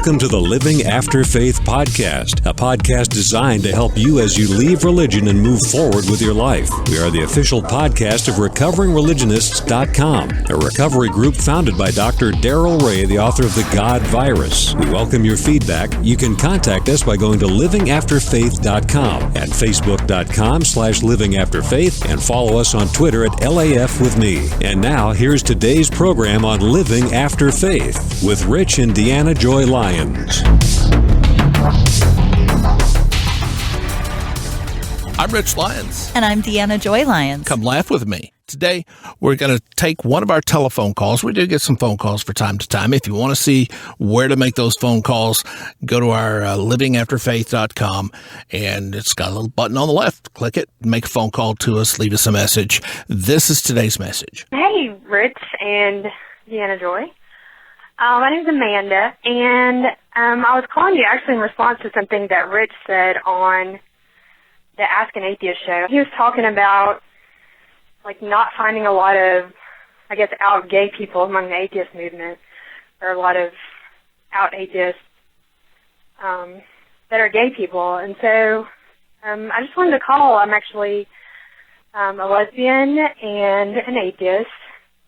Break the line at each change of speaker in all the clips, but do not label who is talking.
Welcome to the Living After Faith podcast, a podcast designed to help you as you leave religion and move forward with your life. We are the official podcast of RecoveringReligionists.com, a recovery group founded by Dr. Darrell Ray, the author of The God Virus. We welcome your feedback. You can contact us by going to livingafterfaith.com and facebook.com/livingafterfaith and follow us on Twitter at LAF with me. And now, here's today's program on Living After Faith with Rich and Deanna Joy Lyons.
I'm Rich Lyons.
And I'm Deanna Joy Lyons.
Come laugh with me. Today, we're going to take one of our telephone calls. We do get some phone calls for time to time. If you want to see where to make those phone calls, go to our livingafterfaith.com, and it's got a little button on the left. Click it, make a phone call to us, leave us a message. This is today's message.
Hey, Rich and Deanna Joy. My name is Amanda, and I was calling you actually in response to something that Rich said on the Ask an Atheist show. He was talking about, like, not finding a lot of, I guess, out gay people among the atheist movement, or a lot of out atheists that are gay people. And so I just wanted to call. I'm actually a lesbian and an atheist,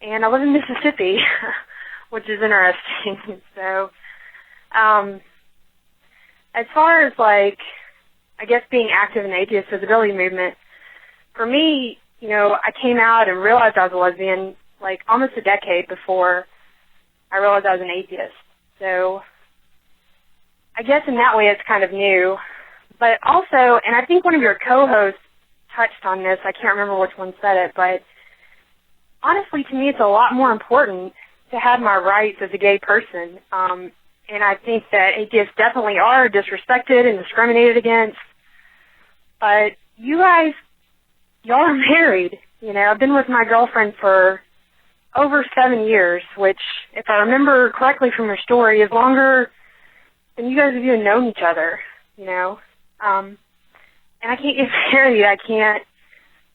and I live in Mississippi, which is interesting. So as far as, like, I guess being active in the atheist visibility movement, for me, you know, I came out and realized I was a lesbian like almost a decade before I realized I was an atheist. So I guess in that way it's kind of new. But also, and I think one of your co-hosts touched on this, I can't remember which one said it, but honestly to me it's a lot more important to have my rights as a gay person. And I think that atheists definitely are disrespected and discriminated against. But you guys, y'all are married. You know, I've been with my girlfriend for over 7 years, which, if I remember correctly from your story, is longer than you guys have even known each other, you know. And I can't get married. I can't,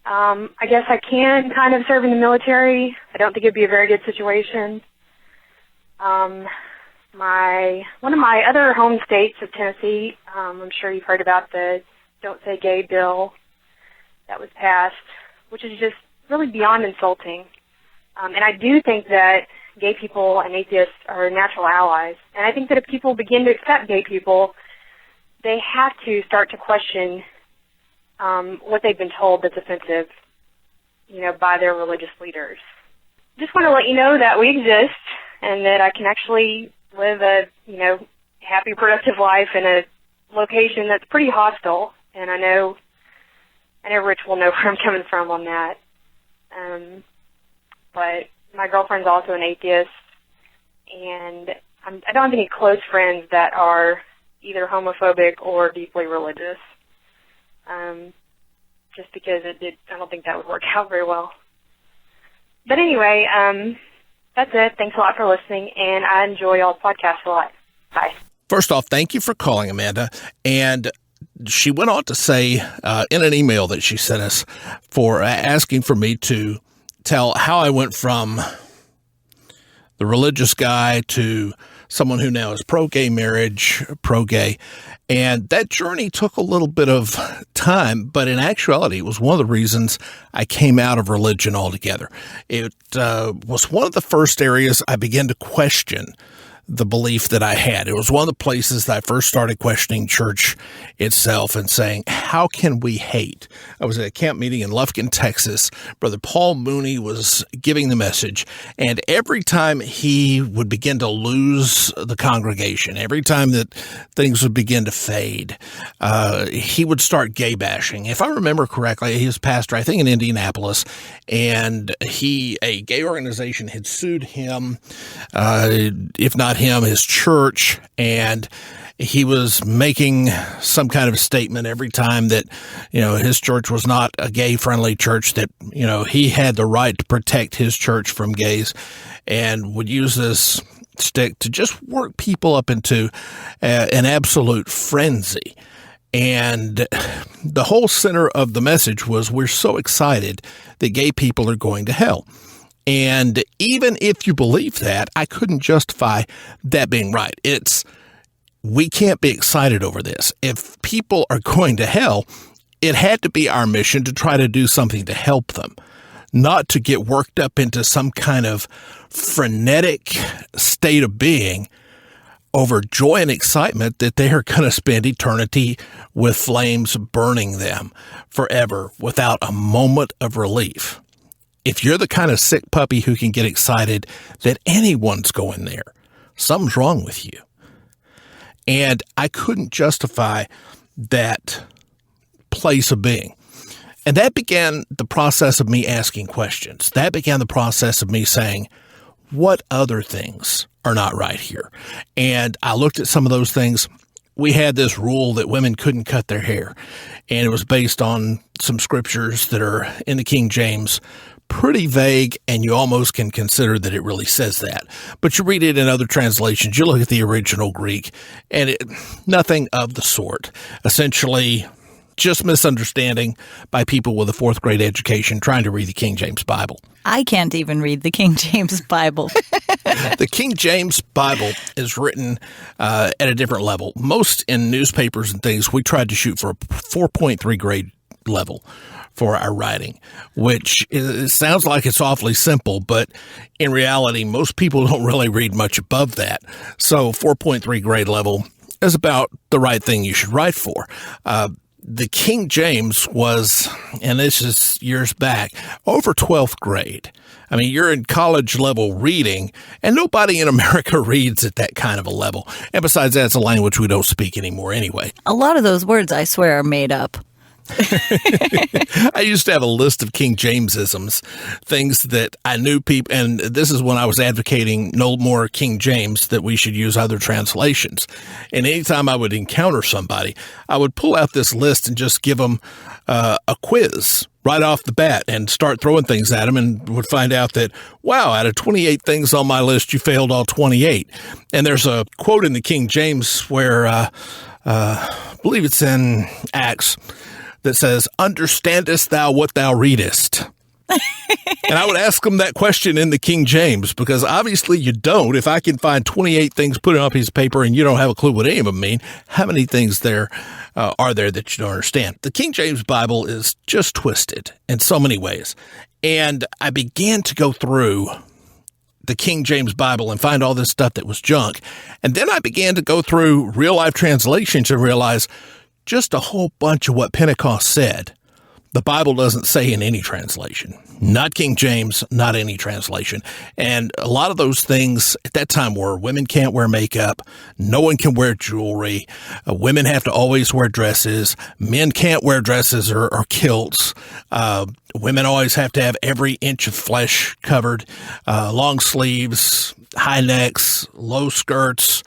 I guess I can kind of serve in the military. I don't think it'd be a very good situation. One of my other home states of Tennessee, I'm sure you've heard about the Don't Say Gay bill that was passed, which is just really beyond insulting. And I do think that gay people and atheists are natural allies. And I think that if people begin to accept gay people, they have to start to question what they've been told that's offensive, you know, by their religious leaders. Just want to let you know that we exist and that I can actually live a, you know, happy, productive life in a location that's pretty hostile. And I know Rich will know where I'm coming from on that. But my girlfriend's also an atheist, and I don't have any close friends that are either homophobic or deeply religious. Just because I don't think that would work out very well. But anyway, that's it. Thanks a lot for listening, and I enjoy y'all's podcast a lot. Bye.
First off, thank you for calling, Amanda. And she went on to say in an email that she sent us for asking for me to tell how I went from the religious guy to someone who now is pro-gay marriage, pro-gay. And that journey took a little bit of time, but in actuality, it was one of the reasons I came out of religion altogether. It was one of the first areas I began to question the belief that I had. It was one of the places that I first started questioning church itself and saying, how can we hate? I was at a camp meeting in Lufkin, Texas. Brother Paul Mooney was giving the message, and every time he would begin to lose the congregation, every time that things would begin to fade, he would start gay bashing. If I remember correctly, he was pastor, I think, in Indianapolis, and a gay organization had sued him, if not him, his church, and he was making some kind of statement every time that, you know, his church was not a gay-friendly church, that, you know, he had the right to protect his church from gays, and would use this stick to just work people up into an absolute frenzy. And the whole center of the message was, we're so excited that gay people are going to hell. And even if you believe that, I couldn't justify that being right. It's we can't be excited over this. If people are going to hell, it had to be our mission to try to do something to help them, not to get worked up into some kind of frenetic state of being over joy and excitement that they are going to spend eternity with flames burning them forever without a moment of relief. If you're the kind of sick puppy who can get excited that anyone's going there, something's wrong with you. And I couldn't justify that place of being. And that began the process of me asking questions. That began the process of me saying, what other things are not right here? And I looked at some of those things. We had this rule that women couldn't cut their hair, and it was based on some scriptures that are in the King James, pretty vague, and you almost can consider that it really says that. But you read it in other translations, you look at the original Greek, and nothing of the sort. Essentially, just misunderstanding by people with a fourth grade education trying to read the King James Bible.
I can't even read the King James Bible.
The King James Bible is written at a different level. Most in newspapers and things, we tried to shoot for a 4.3 grade level for our writing, which sounds like it's awfully simple, but in reality, most people don't really read much above that. So 4.3 grade level is about the right thing you should write for. The King James was, and this is years back, over 12th grade. I mean, you're in college level reading, and nobody in America reads at that kind of a level. And besides that, it's a language we don't speak anymore anyway.
A lot of those words, I swear, are made up.
I used to have a list of King Jamesisms, things that I knew people, and this is when I was advocating no more King James, that we should use other translations. And anytime I would encounter somebody, I would pull out this list and just give them a quiz right off the bat and start throwing things at them, and would find out that, wow, out of 28 things on my list, you failed all 28. And there's a quote in the King James where, I believe it's in Acts, that says, understandest thou what thou readest? And I would ask them that question in the King James, because obviously you don't. If I can find 28 things put on a piece of paper and you don't have a clue what any of them mean, how many things there are there that you don't understand? The King James Bible is just twisted in so many ways. And I began to go through the King James Bible and find all this stuff that was junk. And then I began to go through real life translations and realize just a whole bunch of what Pentecost said, the Bible doesn't say in any translation. Not King James, not any translation. And a lot of those things at that time were women can't wear makeup, no one can wear jewelry, women have to always wear dresses, men can't wear dresses or kilts, women always have to have every inch of flesh covered, long sleeves, high necks, low skirts,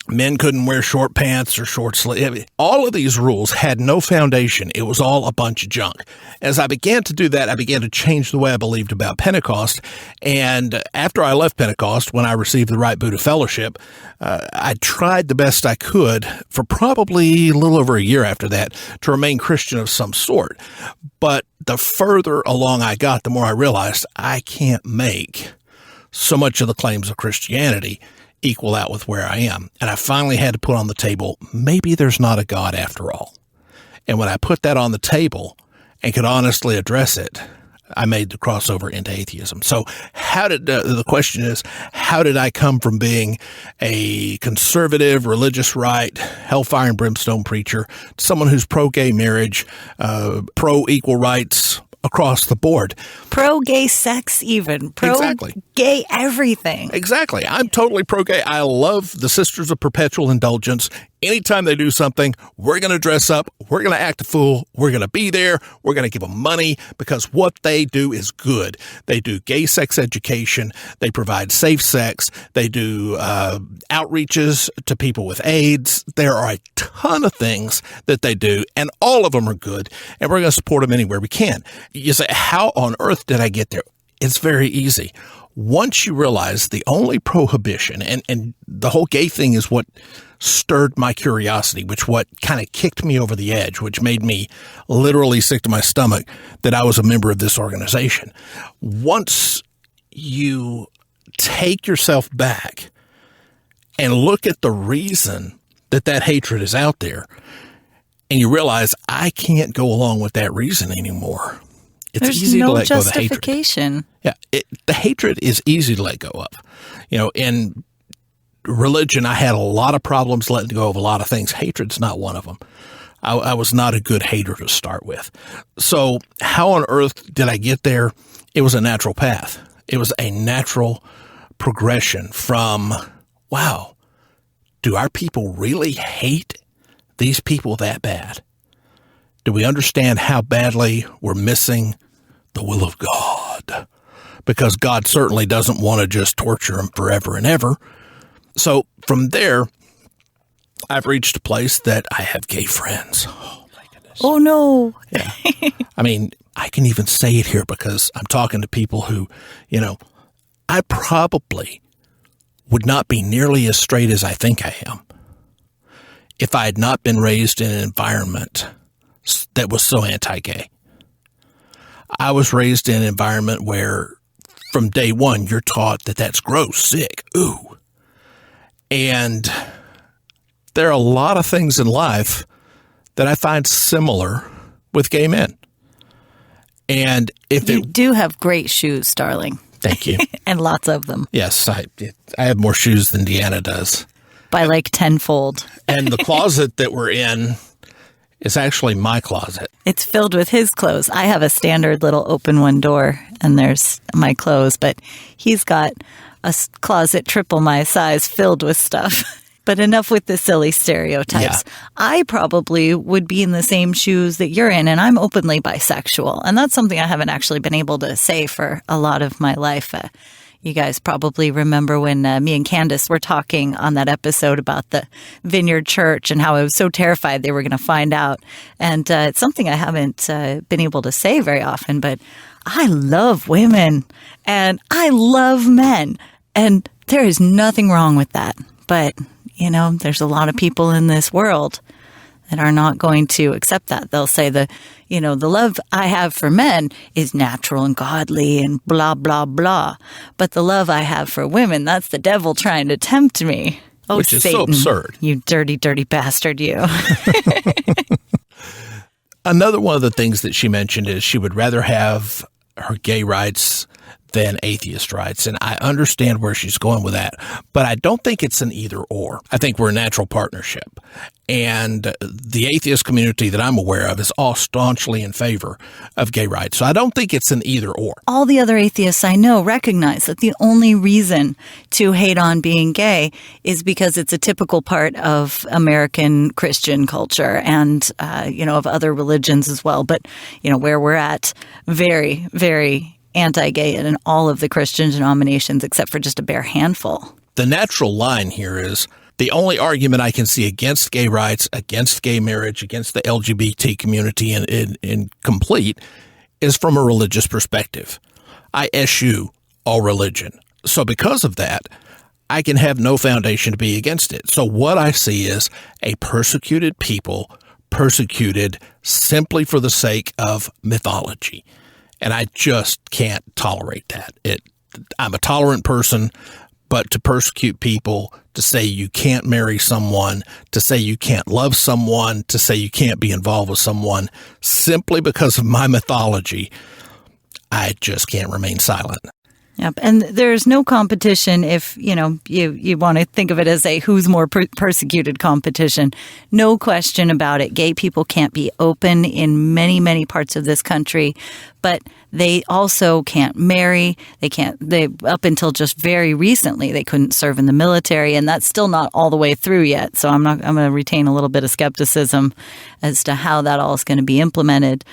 men couldn't wear short pants or short sleeves. All of these rules had no foundation. It was all a bunch of junk. As I began to do that, I began to change the way I believed about Pentecost. And after I left Pentecost, when I received the Right Buddha Fellowship, I tried the best I could for probably a little over a year after that to remain Christian of some sort. But the further along I got, the more I realized I can't make so much of the claims of Christianity equal out with where I am. And I finally had to put on the table, maybe there's not a God after all. And when I put that on the table and could honestly address it, I made the crossover into atheism. So the question is, how did I come from being a conservative, religious right, hellfire and brimstone preacher to someone who's pro-gay marriage, pro-equal rights across the board?
Pro-gay sex even. Pro-gay everything.
Exactly. I'm totally pro-gay. I love the Sisters of Perpetual Indulgence. Anytime they do something, we're going to dress up, we're going to act a fool, we're going to be there, we're going to give them money, because what they do is good. They do gay sex education, they provide safe sex, they do outreaches to people with AIDS. There are a ton of things that they do, and all of them are good, and we're going to support them anywhere we can. You say, how on earth did I get there? It's very easy. Once you realize the only prohibition, and the whole gay thing is what stirred my curiosity, which what kind of kicked me over the edge, which made me literally sick to my stomach that I was a member of this organization. Once you take yourself back and look at the reason that hatred is out there, and you realize I can't go along with that reason anymore. It's easy to let go of the hatred.
There's no justification.
Yeah, the hatred is easy to let go of. In religion, I had a lot of problems letting go of a lot of things. Hatred's not one of them. I was not a good hater to start with. So how on earth did I get there? It was a natural path. It was a natural progression from, wow, do our people really hate these people that bad? Do we understand how badly we're missing the will of God? Because God certainly doesn't want to just torture them forever and ever. So from there, I've reached a place that I have gay friends. Oh, my goodness.
Oh, no.
Yeah. I mean, I can even say it here because I'm talking to people who, I probably would not be nearly as straight as I think I am if I had not been raised in an environment that was so anti-gay. I was raised in an environment where from day one, you're taught that that's gross, sick, ooh. And there are a lot of things in life that I find similar with gay men. And if
you do have great shoes, darling.
Thank you.
And lots of them.
Yes, I have more shoes than Deanna does.
By like tenfold.
And the closet that we're in is actually my closet.
It's filled with his clothes. I have a standard little open one door, and there's my clothes, but he's got a closet triple my size filled with stuff. But enough with the silly stereotypes. Yeah. I probably would be in the same shoes that you're in, and I'm openly bisexual. And that's something I haven't actually been able to say for a lot of my life. You guys probably remember when me and Candace were talking on that episode about the Vineyard Church and how I was so terrified they were going to find out. And it's something I haven't been able to say very often, but I love women and I love men. And there is nothing wrong with that. But there's a lot of people in this world that are not going to accept that. They'll say the love I have for men is natural and godly and blah, blah, blah. But the love I have for women, that's the devil trying to tempt me. Oh,
which is
Satan,
so absurd.
You dirty, dirty bastard, you.
Another one of the things that she mentioned is she would rather have her gay rights than atheist rights. And I understand where she's going with that, but I don't think it's an either or. I think we're a natural partnership. And the atheist community that I'm aware of is all staunchly in favor of gay rights. So I don't think it's an either or.
All the other atheists I know recognize that the only reason to hate on being gay is because it's a typical part of American Christian culture and, of other religions as well. But, where we're at, very, very anti-gay in all of the Christian denominations except for just a bare handful.
The natural line here is the only argument I can see against gay rights, against gay marriage, against the LGBT community in complete is from a religious perspective. I eschew all religion. So because of that, I can have no foundation to be against it. So what I see is a persecuted people, persecuted simply for the sake of mythology. And I just can't tolerate that. I'm a tolerant person, but to persecute people, to say you can't marry someone, to say you can't love someone, to say you can't be involved with someone simply because of my mythology, I just can't remain silent.
Yep. And there's no competition if, you want to think of it as a who's more persecuted competition. No question about it. Gay people can't be open in many, many parts of this country, but they also can't marry. They up until just very recently, they couldn't serve in the military, and that's still not all the way through yet. So I'm going to retain a little bit of skepticism as to how that all is going to be implemented.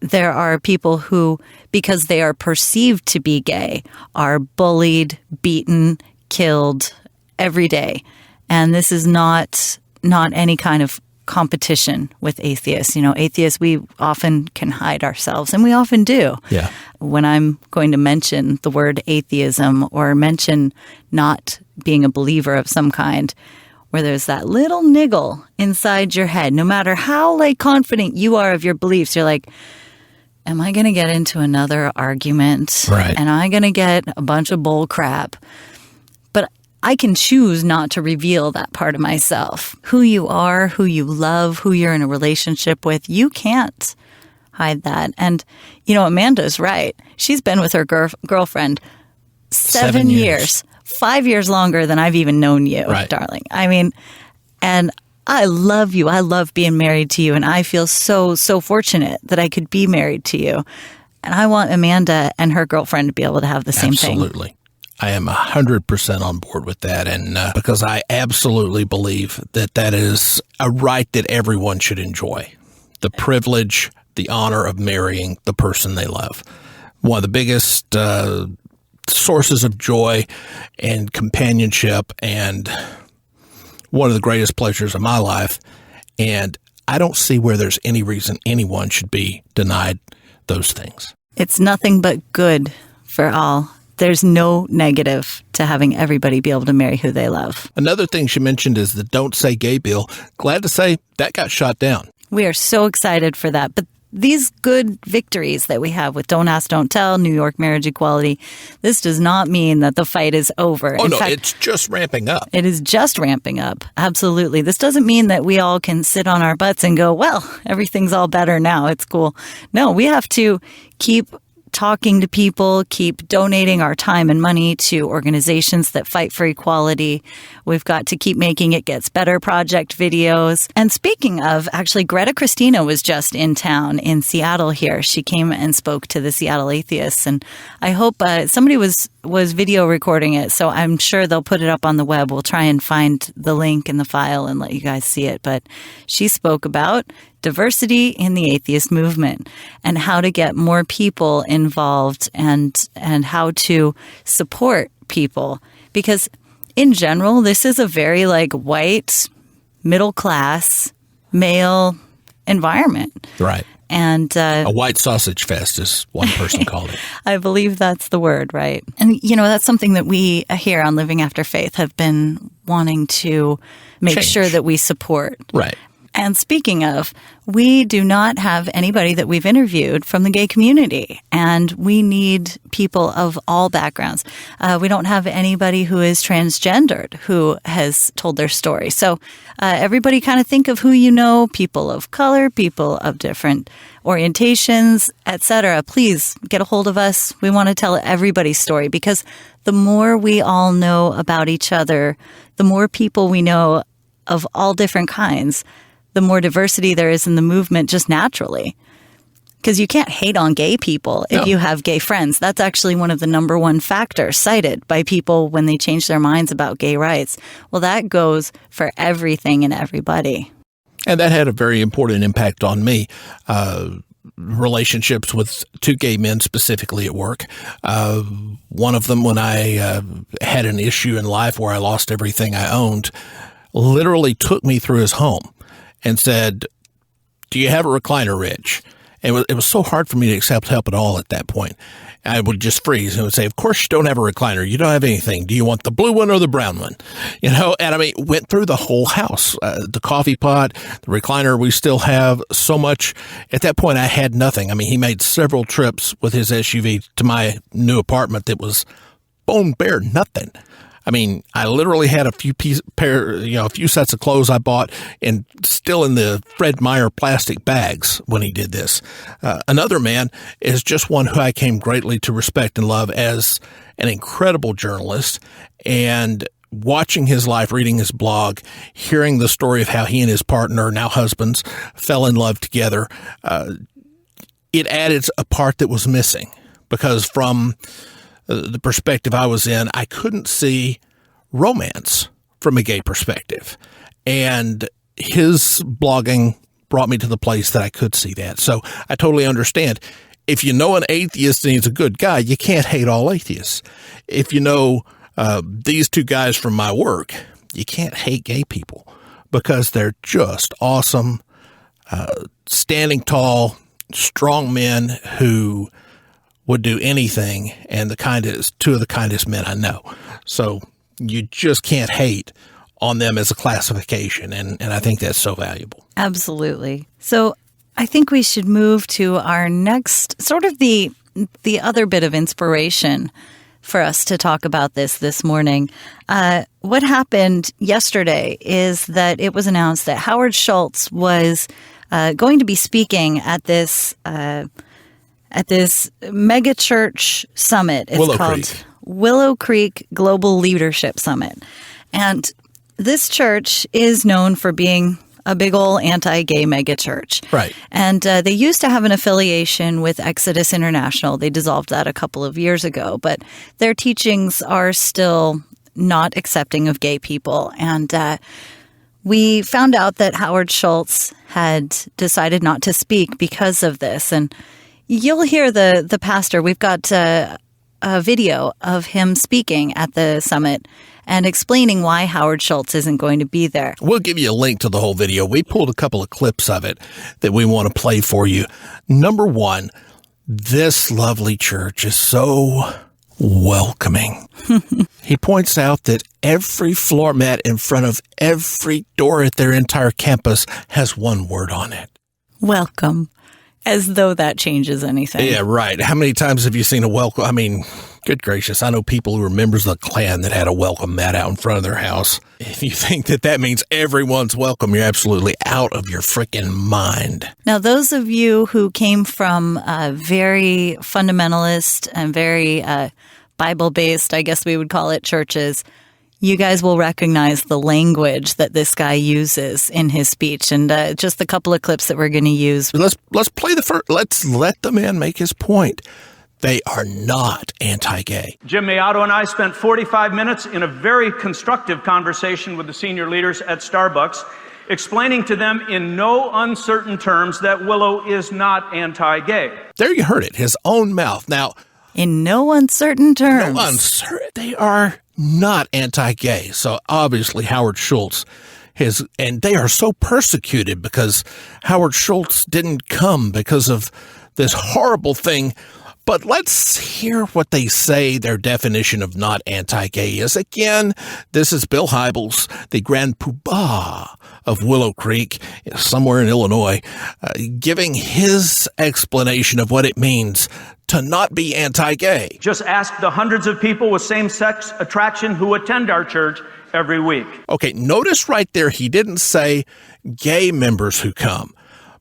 There are people who, because they are perceived to be gay, are bullied, beaten, killed every day. And this is not any kind of competition with atheists. Atheists, we often can hide ourselves, and we often do.
Yeah.
When I'm going to mention the word atheism or mention not being a believer of some kind, where there's that little niggle inside your head, no matter how confident you are of your beliefs, you're like, am I going to get into another argument?
Right.
Am I going to get a bunch of bull crap? But I can choose not to reveal that part of myself. Who you are, who you love, who you're in a relationship with, you can't hide that. And, Amanda's right. She's been with her girlfriend 7 years. 5 years longer than I've even known you, darling. I mean, and I love you. I love being married to you. And I feel so, so fortunate that I could be married to you. And I want Amanda and her girlfriend to be able to have the same thing.
Absolutely. I am 100% on board with that. And because I absolutely believe that is a right that everyone should enjoy. The privilege, the honor of marrying the person they love. One of the biggest sources of joy and companionship, and one of the greatest pleasures of my life. And I don't see where there's any reason anyone should be denied those things.
It's nothing but good for all. There's no negative to having everybody be able to marry who they love.
Another thing she mentioned is the Don't Say Gay bill. Glad to say that got shot down.
We are so excited for that. But these good victories that we have with Don't Ask, Don't Tell, New York marriage equality, this does not mean that the fight is over.
In fact, it's just ramping up.
It is just ramping up. Absolutely. This doesn't mean that we all can sit on our butts and go, well, everything's all better now. It's cool. No, we have to keep talking to people, keep donating our time and money to organizations that fight for equality. We've got to keep making It Gets Better project videos. And speaking of, actually, Greta Christina was just in town in Seattle here. She came and spoke to the Seattle Atheists. And I hope somebody was video recording it, so I'm sure they'll put it up on the web. We'll try and find the link in the file and let you guys see it. But she spoke about diversity in the atheist movement and how to get more people involved and how to support people. Because in general, this is a very white, middle class, male environment.
Right.
And
a white sausage fest, as one person called it.
I believe that's the word, right? And, that's something that we here on Living After Faith have been wanting to make sure that we support.
Right.
And speaking of, we do not have anybody that we've interviewed from the gay community, and we need people of all backgrounds. We don't have anybody who is transgendered who has told their story. So everybody kind of think of who you know, people of color, people of different orientations, etc. Please get a hold of us. We want to tell everybody's story, because the more we all know about each other, the more people we know of all different kinds, the more diversity there is in the movement just naturally. Because you can't hate on gay people if you have gay friends. That's actually one of the number one factors cited by people when they change their minds about gay rights. Well, that goes for everything and everybody.
And that had a very important impact on me. Relationships with two gay men specifically at work. One of them, when I had an issue in life where I lost everything I owned, literally took me through his home and said, "Do you have a recliner, Rich?" And it was so hard for me to accept help at all at that point. I would just freeze and would say, "Of course you don't have a recliner. You don't have anything. Do you want the blue one or the brown one?" And went through the whole house, the coffee pot, the recliner we still have, so much. At that point, I had nothing. He made several trips with his SUV to my new apartment that was bone bare nothing. I literally had a few sets of clothes I bought and still in the Fred Meyer plastic bags when he did this. Another man is just one who I came greatly to respect and love as an incredible journalist, and watching his life, reading his blog, hearing the story of how he and his partner, now husbands, fell in love together. It added a part that was missing, because from the perspective I was in, I couldn't see romance from a gay perspective. And his blogging brought me to the place that I could see that. So I totally understand. If you know an atheist and he's a good guy, you can't hate all atheists. If you know these two guys from my work, you can't hate gay people, because they're just awesome, standing tall, strong men who would do anything, and two of the kindest men I know. So you just can't hate on them as a classification, and I think that's so valuable.
Absolutely. So I think we should move to our next, sort of the other bit of inspiration for us to talk about this morning. What happened yesterday is that it was announced that Howard Schultz was going to be speaking at this mega church summit. It's called Willow Creek Global Leadership Summit. And this church is known for being a big old anti-gay mega church.
Right.
And they used to have an affiliation with Exodus International. They dissolved that a couple of years ago, but their teachings are still not accepting of gay people. And we found out that Howard Schultz had decided not to speak because of this. And you'll hear the pastor. We've got a video of him speaking at the summit and explaining why Howard Schultz isn't going to be there.
We'll give you a link to the whole video. We pulled a couple of clips of it that we want to play for you. Number one, this lovely church is so welcoming. He points out that every floor mat in front of every door at their entire campus has one word on it.
Welcome. As though that changes anything.
Yeah, right. How many times have you seen a welcome? I mean, good gracious. I know people who are members of the Klan that had a welcome mat out in front of their house. If you think that means everyone's welcome, you're absolutely out of your freaking mind.
Now, those of you who came from very fundamentalist and very Bible-based, I guess we would call it, churches, you guys will recognize the language that this guy uses in his speech, and just a couple of clips that we're going to use.
Let's play the first. Let's let the man make his point. They are not anti-gay.
Jim Mayato and I spent 45 minutes in a very constructive conversation with the senior leaders at Starbucks, explaining to them in no uncertain terms that Willow is not anti-gay.
There you heard it, his own mouth. Now,
in no uncertain terms.
No uncertain. They are not anti-gay. So obviously Howard Schultz and they are so persecuted because Howard Schultz didn't come because of this horrible thing. But let's hear what they say their definition of not anti-gay is. Again, this is Bill Hybels, the Grand Poobah of Willow Creek, somewhere in Illinois, giving his explanation of what it means to not be anti-gay.
Just ask the hundreds of people with same-sex attraction who attend our church every week.
Okay, notice right there, he didn't say gay members who come,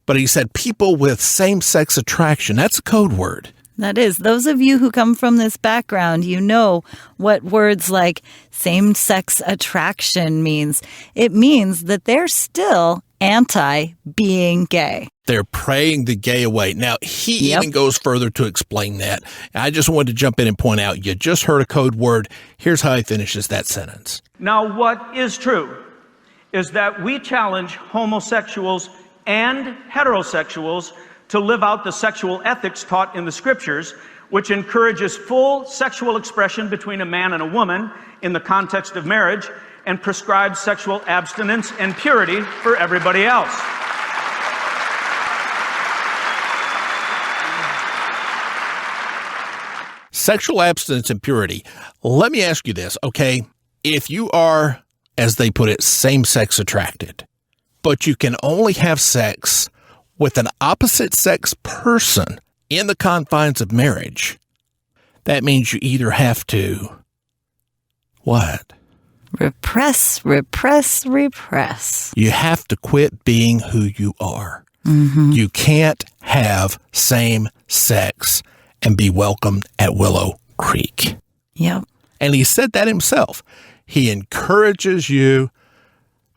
but he said people with same-sex attraction. That's a code word.
That is. Those of you who come from this background, you know what words like same-sex attraction means. It means that they're still anti-being gay.
They're praying the gay away. Now, he even goes further to explain that. I just wanted to jump in and point out, you just heard a code word. Here's how he finishes that sentence.
Now, what is true is that we challenge homosexuals and heterosexuals to live out the sexual ethics taught in the scriptures, which encourages full sexual expression between a man and a woman in the context of marriage and prescribes sexual abstinence and purity for everybody else.
Sexual abstinence and purity. Let me ask you this, okay? If you are, as they put it, same-sex attracted, but you can only have sex with an opposite-sex person in the confines of marriage, that means you either have to, what?
Repress.
You have to quit being who you are.
Mm-hmm.
You can't have same sex and be welcomed at Willow Creek.
Yep.
And he said that himself. He encourages you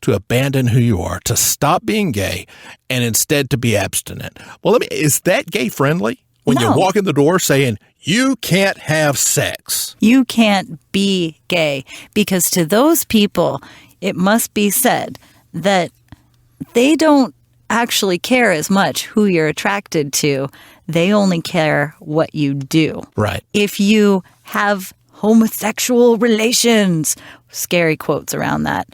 to abandon who you are, to stop being gay, and instead to be abstinent. Well, is that gay friendly? When you walk in the door saying, you can't have sex.
You can't be gay. Because to those people, it must be said that they don't actually care as much who you're attracted to. They only care what you do.
Right.
If you have homosexual relations, scary quotes around that,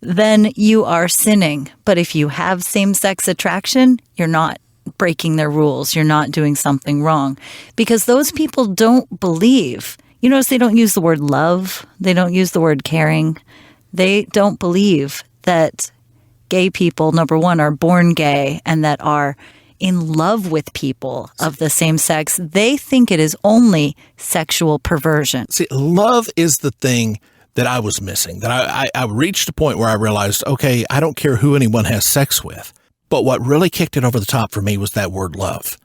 then you are sinning. But if you have same-sex attraction, you're not breaking their rules. You're not doing something wrong. Because those people don't believe. You notice they don't use the word love. They don't use the word caring. They don't believe that gay people, number one, are born gay and that are in love with people of the same sex. They think it is only sexual perversion.
See, love is the thing that I was missing, that I reached a point where I realized, okay, I don't care who anyone has sex with. But what really kicked it over the top for me was that word love.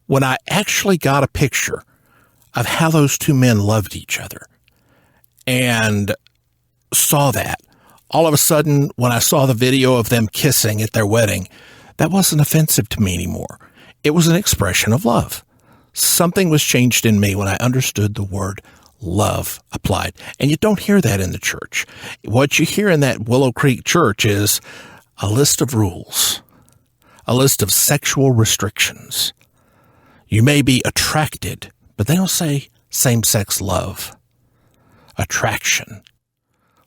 When I actually got a picture of how those two men loved each other and saw that, all of a sudden, when I saw the video of them kissing at their wedding, that wasn't offensive to me anymore. It was an expression of love. Something was changed in me when I understood the word love applied. And you don't hear that in the church. What you hear in that Willow Creek church is a list of rules, a list of sexual restrictions. You may be attracted, but they don't say same-sex love. Attraction.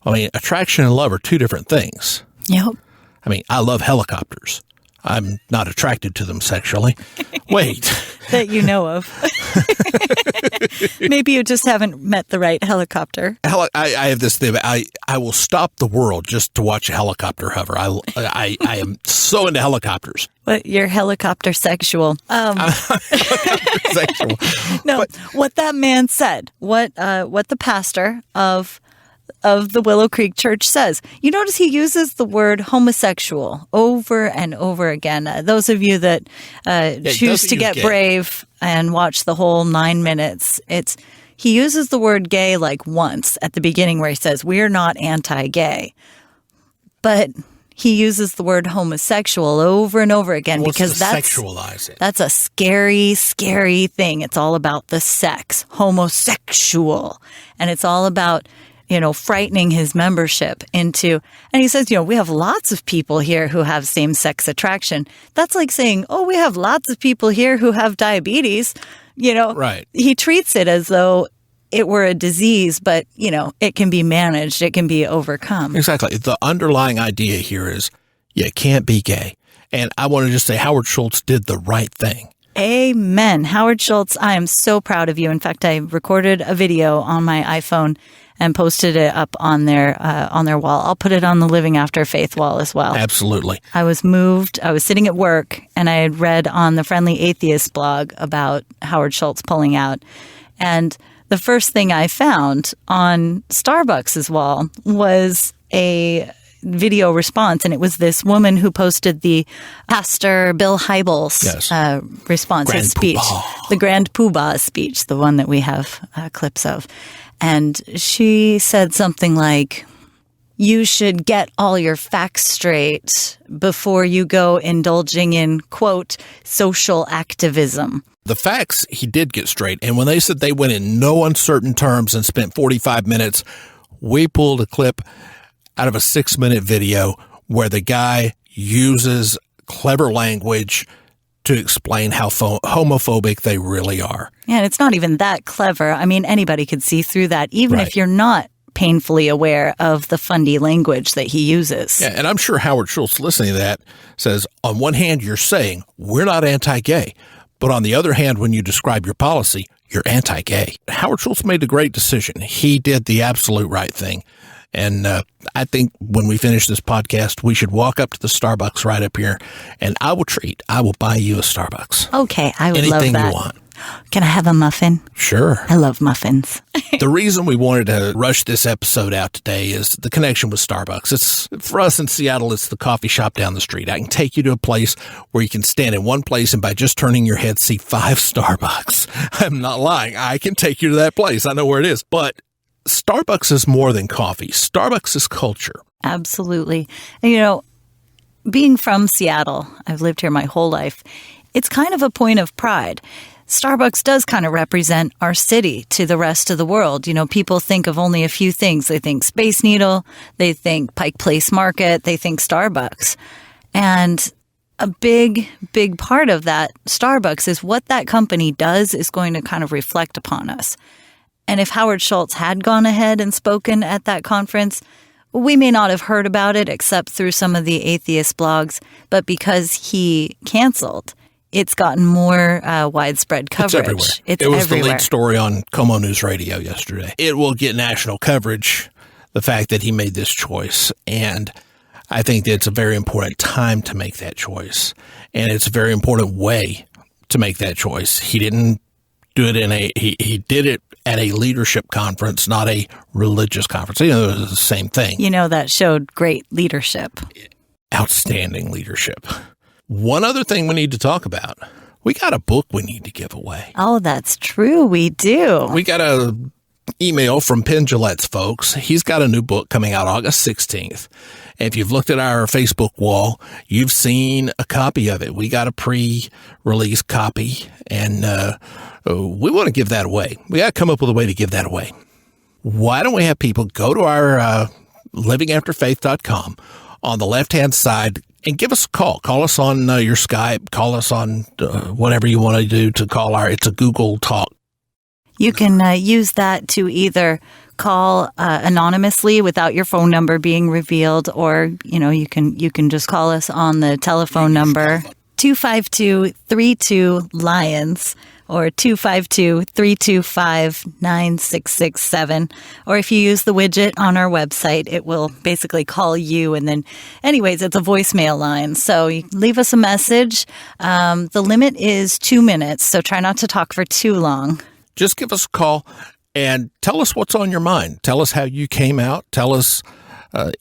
I mean, attraction and love are two different things.
Yep.
I mean, I love helicopters. I'm not attracted to them sexually. Wait.
That you know of. Maybe you just haven't met the right helicopter.
I have this thing. I will stop the world just to watch a helicopter hover. I am so into helicopters.
But you're helicopter sexual.
Helicopter sexual.
No, what that man said, what the pastor of the Willow Creek Church says. You notice he uses the word homosexual over and over again. Those of you that choose to get brave and watch the whole 9 minutes, he uses the word gay like once at the beginning where he says, we're not anti-gay. But he uses the word homosexual over and over again because
sexualize it.
That's a scary, scary thing. It's all about the sex, homosexual. And it's all about frightening his membership into, and he says, we have lots of people here who have same-sex attraction. That's like saying, we have lots of people here who have diabetes.
Right.
He treats it as though it were a disease, but, it can be managed. It can be overcome.
Exactly. The underlying idea here is you can't be gay. And I want to just say Howard Schultz did the right thing.
Amen. Howard Schultz, I am so proud of you. In fact, I recorded a video on my iPhone and posted it up on their wall. I'll put it on the Living After Faith wall as well.
Absolutely.
I was moved. I was sitting at work, and I had read on the Friendly Atheist blog about Howard Schultz pulling out. And the first thing I found on Starbucks' wall was a video response, and it was this woman who posted the Pastor Bill Hybels response, his speech, the Grand Poobah speech, the one that we have clips of. And she said something like, you should get all your facts straight before you go indulging in, quote, social activism.
The facts he did get straight. And when they said they went in no uncertain terms and spent 45 minutes, we pulled a clip out of a 6-minute video where the guy uses clever language to explain how homophobic they really are.
Yeah, and it's not even that clever. I mean, anybody could see through that, even if you're not painfully aware of the fundy language that he uses.
Yeah, and I'm sure Howard Schultz listening to that says, on one hand, you're saying we're not anti-gay, but on the other hand, when you describe your policy, you're anti-gay. Howard Schultz made a great decision. He did the absolute right thing. And I think when we finish this podcast, we should walk up to the Starbucks right up here, and I will buy you a Starbucks.
Okay, I would love that.
Anything you want.
Can I have a muffin?
Sure.
I love muffins.
The reason we wanted to rush this episode out today is the connection with Starbucks. It's for us in Seattle, it's the coffee shop down the street. I can take you to a place where you can stand in one place and by just turning your head, see 5 Starbucks. I'm not lying. I can take you to that place. I know where it is. But Starbucks is more than coffee. Starbucks is culture.
Absolutely. And, being from Seattle, I've lived here my whole life, it's kind of a point of pride. Starbucks does kind of represent our city to the rest of the world. People think of only a few things. They think Space Needle, they think Pike Place Market, they think Starbucks. And a big, big part of that Starbucks is what that company does is going to kind of reflect upon us. And if Howard Schultz had gone ahead and spoken at that conference, we may not have heard about it except through some of the atheist blogs. But because he canceled, it's gotten more widespread coverage.
It's everywhere. It was the lead story on Como News Radio yesterday. It will get national coverage, the fact that he made this choice. And I think that it's a very important time to make that choice. And it's a very important way to make that choice. He didn't do it he did it at a leadership conference, not a religious conference. It was the same thing.
That showed great leadership.
Outstanding leadership. One other thing we need to talk about. We got a book we need to give away.
Oh, that's true. We do.
We got a email from Penn Jillette's folks. He's got a new book coming out August 16th. And if you've looked at our Facebook wall, you've seen a copy of it. We got a pre-release copy, and we want to give that away. We got to come up with a way to give that away. Why don't we have people go to our livingafterfaith.com on the left-hand side and give us a call. Call us on your Skype. Call us on whatever you want to do to call it's a Google Talk.
You can use that to either call anonymously without your phone number being revealed, or, you can just call us on the telephone number 252-32-LIONS or 252-325-9667. Or if you use the widget on our website, it will basically call you. And then anyways, it's a voicemail line. So you can leave us a message. The limit is 2 minutes, so try not to talk for too long.
Just give us a call and tell us what's on your mind. Tell us how you came out. Tell us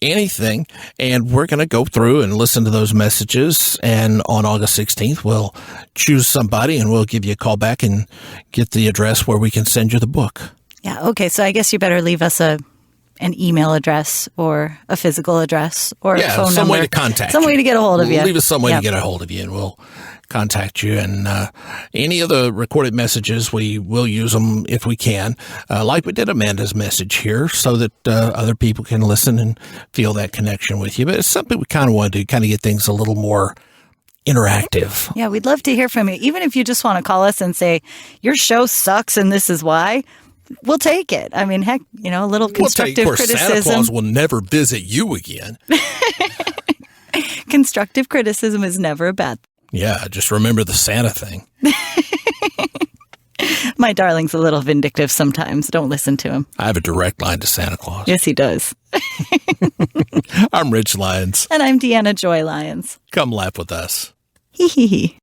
anything, and we're going to go through and listen to those messages. And on August 16th, we'll choose somebody, and we'll give you a call back and get the address where we can send you the book.
Yeah, okay. So I guess you better leave us an email address or a physical address or a phone number.
Some way to contact you.
Some way to get a hold of you.
Leave us some way to get a hold of you, and we'll contact you. And any of the recorded messages, we will use them if we can, like we did Amanda's message here, so that other people can listen and feel that connection with you. But it's something we kind of want to do, kind of get things a little more interactive.
Yeah, we'd love to hear from you. Even if you just want to call us and say, your show sucks and this is why, we'll take it. I mean, heck, a little constructive criticism.
Santa Claus will never visit you again.
Constructive criticism is never a bad thing.
Yeah, just remember the Santa thing.
My darling's a little vindictive sometimes. Don't listen to him.
I have a direct line to Santa Claus.
Yes, he does.
I'm Rich Lyons.
And I'm Deanna Joy Lyons.
Come laugh with us.
Hee hee hee.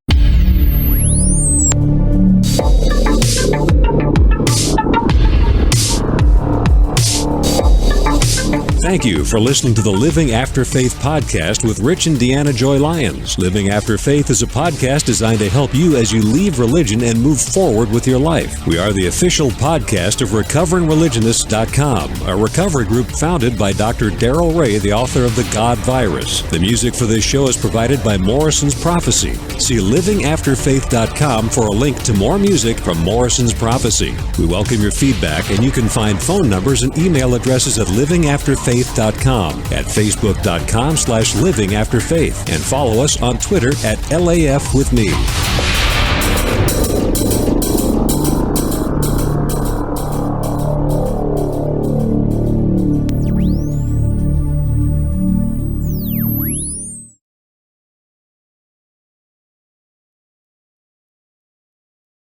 Thank you for listening to the Living After Faith podcast with Rich and Deanna Joy Lyons. Living After Faith is a podcast designed to help you as you leave religion and move forward with your life. We are the official podcast of RecoveringReligionists.com, a recovery group founded by Dr. Darrell Ray, the author of The God Virus. The music for this show is provided by Morrison's Prophecy. See livingafterfaith.com for a link to more music from Morrison's Prophecy. We welcome your feedback, and you can find phone numbers and email addresses at livingafterfaith.com, at facebook.com/livingafterfaith, and follow us on Twitter at LAF with me.